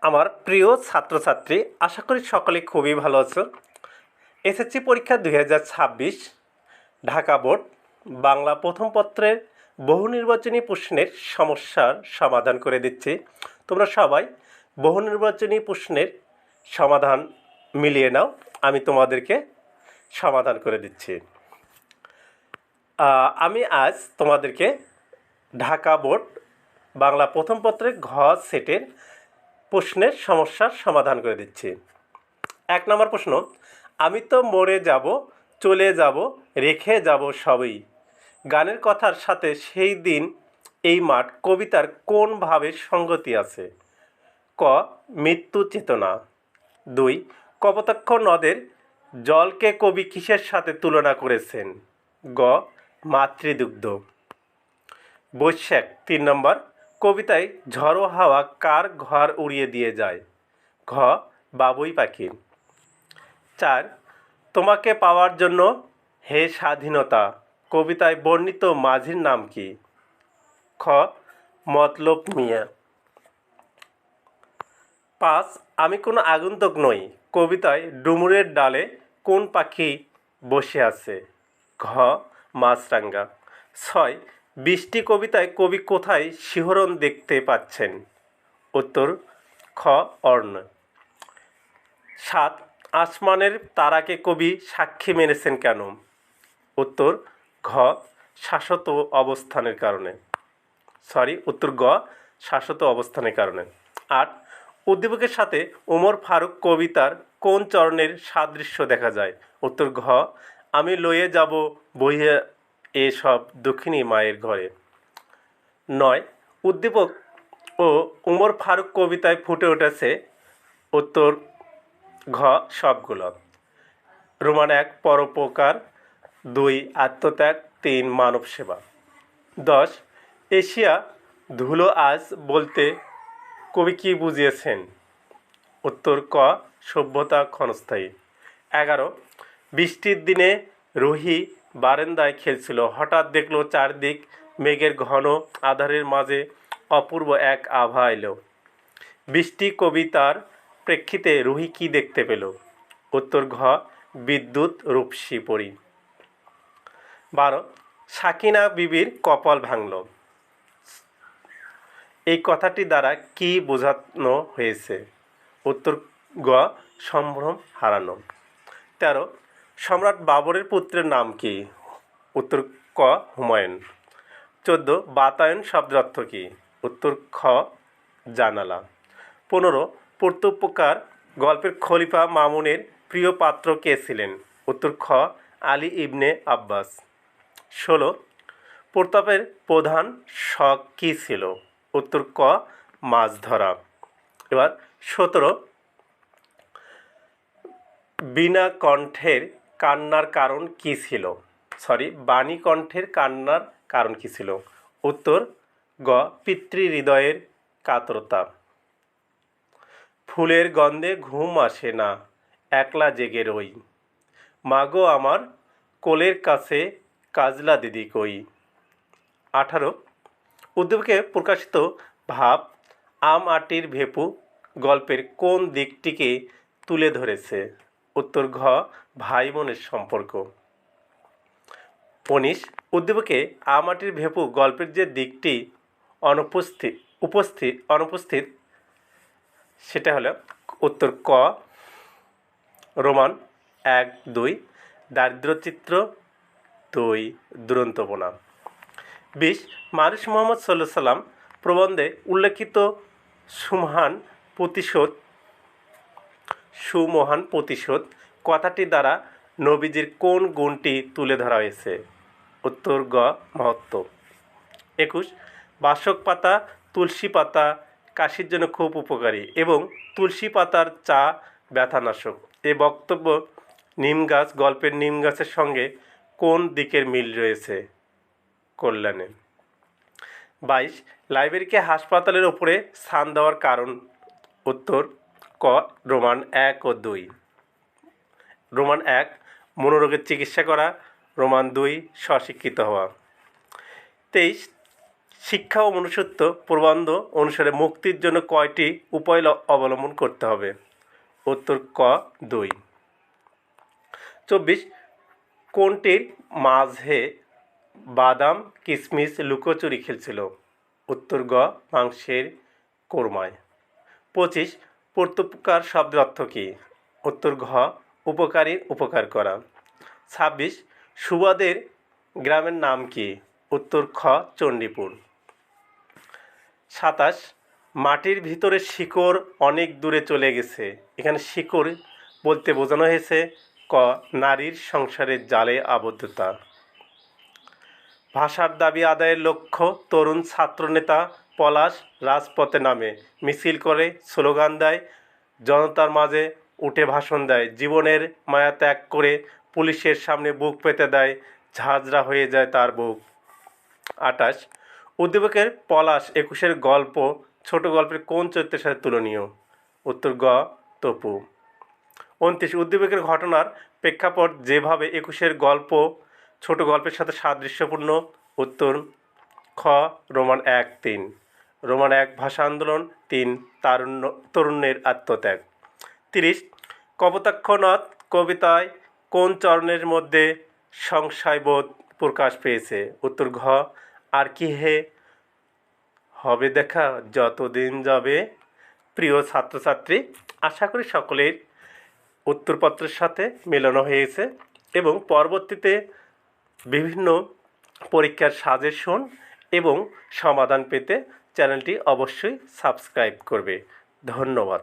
আমার প্রিয় ছাত্রছাত্রী, আশা করি সকলে খুবই ভালো আছো। এসএসসি পরীক্ষা 2026 ঢাকা বোর্ড বাংলা প্রথম পত্রের বহু নির্বাচনী প্রশ্নের সমস্যার সমাধান করে দিচ্ছি। তোমরা সবাই বহু নির্বাচনী প্রশ্নের সমাধান মিলিয়ে নাও, আমি তোমাদেরকে সমাধান করে দিচ্ছি। আমি আজ তোমাদেরকে ঢাকা বোর্ড বাংলা প্রথম পত্রের ঘ সেটের প্রশ্নের সমস্যার সমাধান করে দিচ্ছি। 1 নম্বর প্রশ্ন, আমি তো মরে যাব, চলে যাব, রেখে যাব সবই। গানের কথার সাথে সেই দিন এই মাঠ কবিতার কোন ভাবে সঙ্গতি আছে? ক, মৃত্যু চেতনা। 2, কপোতাক্ষ নদের জলকে কবি কিসের সাথে তুলনা করেছেন? গ, মাতৃদুগ্ধ। বৈশাখ 3 নম্বর, কবিতায় ঝড়ো হাওয়া কার ঘর উড়িয়ে দিয়ে যায়? ঘ, বাবুই পাখির। 4, তোমাকে পাওয়ার জন্য হে স্বাধীনতা কবিতায় বর্ণিত মাঝির নাম কি? খ, মতলব মিয়া। 5, আমি কোনো আগন্তুক নই কবিতায় ডুমুরের ডালে কোন পাখি বসে আছে? ঘ, মাছরাঙা। 6, বৃষ্টি কবিতায় কবি কোথায় শিহরণ দেখতে পাচ্ছেন? উত্তর খ, অর্ণ। 7, আসমানের তারাকে কবি সাক্ষী মেনেছেন কেন? উত্তর ঘ, শাশ্বত অবস্থানের কারণে। উত্তর গ, শাশ্বত অবস্থানের কারণে। 8, উদ্দীপকের সাথে ওমর ফারুক কবিতার কোন চরণের সাদৃশ্য দেখা যায়? উত্তর ঘ, আমি লয়ে যাব বইয়ে এসব দক্ষিণী মায়ের ঘরে। 9, উদ্দীপক ও ওমর ফারুক কবিতায় ফুটে উঠেছে? উত্তর ঘ, সবগুলো। রোমান 1, পরোপকার। 2, আত্মত্যাগ। 3, মানব সেবা। 10, এশিয়া ধুলো আজ বলতে কবি কী বুঝিয়েছেন? উত্তর ক, সভ্যতা ক্ষণস্থায়ী। 11, বৃষ্টির দিনে রুহি বারান্দায় খেলছিল, হঠাৎ দেখলো চারদিক মেঘের ঘন আধারের মাঝে অপূর্ব এক আভা এলো। বৃষ্টি কবিতার প্রেক্ষিতে রুহি কি দেখতে পেল? উত্তর ঘ, বিদ্যুৎ রূপসী পরী। 12, সাকিনা বিবির কপাল ভাঙল, এই কথাটি দ্বারা কি বোঝানো হয়েছে? উত্তর গ, সম্ভ্রম হারানো। 13, সম্রাট বাবরের পুত্রের নাম কি? উত্তর ক, হুমায়ুন। 14, বাতায়ন শব্দের অর্থ কী? উত্তর খ, জানালা। 15, পর্তুপকার গল্পের খলিফা মামুনের প্রিয় পাত্র কে ছিলেন? উত্তর খ, আলী ইবনে আব্বাস। 16, প্রতাপের প্রধান শখ কী ছিল? উত্তর ক, মাছ ধরা। এবার 17, বিনা কণ্ঠের কান্নার কারণ কী ছিল? বাণী কণ্ঠের কান্নার কারণ কী ছিল? উত্তর গ, পিতৃহৃদয়ের কাতরতা। ফুলের গন্ধে ঘুম আসে না, একলা জেগে রই, মাগো আমার কোলের কাছে কাজলা দিদি কই। 18, উদ্দীপকে প্রকাশিত ভাব আম আটির ভেপু গল্পের কোন দিকটিকে তুলে ধরেছে? উত্তর ঘ, ভাই বোনের সম্পর্ক। 19, উদ্দীপকে আম আটির ভেপু গল্পের যে দিকটি অনুপস্থিত সেটা হলো উত্তর ক, রোমান 1, 2, দারিদ্র্যচিত্র। 2, দুরন্তপনা। 20, মানুষ মোহাম্মদ সাল্লাল্লাহু সাল্লাম প্রবন্ধে উল্লেখিত সুমহান প্রতিশোধ কথাটি দ্বারা নবীজির কোন গুণটি তুলে ধরা হয়েছে? উত্তর গ, মহত্ব। 21, বাসক পাতা তুলসী পাতা কাশির জন্য খুব উপকারী এবং তুলসী পাতার চা ব্যথানাশক। এ বক্তব্য নিম গাছ গল্পের নিম গাছের সঙ্গে কোন দিকের মিল রয়েছে? কল্যাণে। 22, লাইব্রেরিকে হাসপাতালের ওপরে স্থান দেওয়ার কারণ? উত্তর ক, রোমান 1 ও 2। রোমান 1, মনোরোগের চিকিৎসা করা। রোমান 2, স্বশিক্ষিত হওয়া। 23, শিক্ষা ও মনুষ্যত্ব প্রবন্ধ অনুসারে মুক্তির জন্য কয়টি উপায় অবলম্বন করতে হবে? উত্তর ক 2। 24 কোনটির মাঝে বাদাম কিশমিশ লুকোচুরি খেলছিল? উত্তর গ মাংসের কোরমায়। 25 পর্তুপকার শব্দের অর্থ কী? উত্তর ঘ উপকারী উপকার করা। 26 সুবাদের গ্রামের নাম কি? উত্তর খ চণ্ডীপুর। 27 মাটির ভিতরে শিকড় অনেক দূরে চলে গেছে। এখানে শিকড় বলতে বোঝানো হয়েছে ক নারীর সংসারের জালে আবদ্ধতা। ভাষার দাবি আদায়ের লক্ষ্য তরুণ ছাত্রনেতা পলাশ রাজপথে নামে, মিছিল করে, স্লোগান দেয়, জনতার মাঝে উঠে ভাষণ দেয়, জীবনের মায়া ত্যাগ করে পুলিশের সামনে বুক পেতে দেয়, ঝাঁঝরা হয়ে যায় তার বুক। 28 উদ্দীপকের পলাশ 21-এর গল্প ছোট গল্পের কোন চরিত্রের সাথে তুলনীয়? উত্তর গ তপু। 29 উদ্দীপকের ঘটনার প্রেক্ষাপট যেভাবে 21-এর গল্প ছোট গল্পের সাথে সাদৃশ্যপূর্ণ। উত্তর খ রোমান 1-3। রোমান 1 ভাষা আন্দোলন, 3 তরুণের আত্মত্যাগ। 30 কপোতাক্ষনাথ কবিতায় কোন চরণের মধ্যে সংশয়বোধ প্রকাশ পেয়েছে? উত্তর ঘ আর কি হে হবে দেখা যতদিন যাবে। প্রিয় ছাত্রছাত্রী, আশা করি সকলের উত্তরপত্রের সাথে মেলানো হয়েছে এবং পরবর্তীতে বিভিন্ন পরীক্ষার সাজেশন এবং সমাধান পেতে চ্যানেলটি অবশ্যই সাবস্ক্রাইব করবে। ধন্যবাদ।